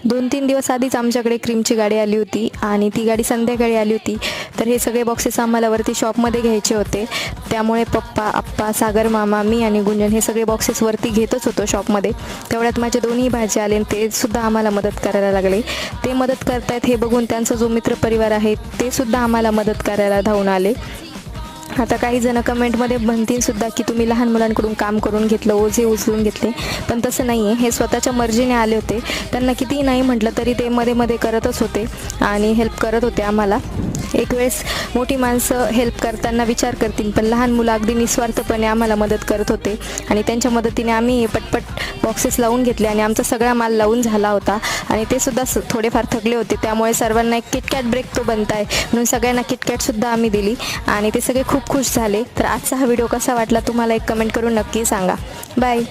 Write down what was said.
2-3 दिवस आधीच आमच्याकडे क्रीमची गाडी आली होती आणि ती गाडी संध्याकाळी आली होती. तर हे सगळे बॉक्सेस आम्हाला वरती शॉपमध्ये घ्यायचे होते. त्यामुळे पप्पा, आप्पा, सागर मामा, मी आणि गुंजन हे सगळे बॉक्सेस वरती घेतच होतो शॉपमध्ये. तेवढ्यात माझे दोन्ही भाचे आले आणि ते सुद्धा आम्हाला मदत करायला लागले. ते मदत करतायत हे बघून त्यांचा जो मित्रपरिवार आहे ते सुद्धा आम्हाला मदत करायला धावून आले. आता काही जण कमेंटमध्ये म्हणतील सुद्धा की तुम्ही लहान मुलांकडून काम करून घेतलं, ओझे उचलून घेतले, पण तसं नाही आहे. हे स्वतःच्या मर्जीने आले होते. त्यांना कितीही नाही म्हटलं तरी ते मध्ये करतच होते आणि हेल्प करत होते आम्हाला. एक वेळेस मोठी माणसं हेल्प करताना विचार करतील, पण लहान मुलं अगदी निस्वार्थपणे आम्हाला मदत करत होते आणि त्यांच्या मदतीने आम्ही पटपट बॉक्सेस लावून घेतले आणि आमचा सगळा माल लावून झाला होता आणि ते सुद्धा थोडेफार थकले होते. त्यामुळे सर्वांना एक किटकॅट ब्रेक तो बनताय म्हणून सगळ्यांना किटकॅटसुद्धा आम्ही दिली आणि ते सगळे खूप खुश झाले. तर आजचा हा व्हिडिओ कसा वाटला तुम्हाला एक कमेंट करून नक्की सांगा. बाय.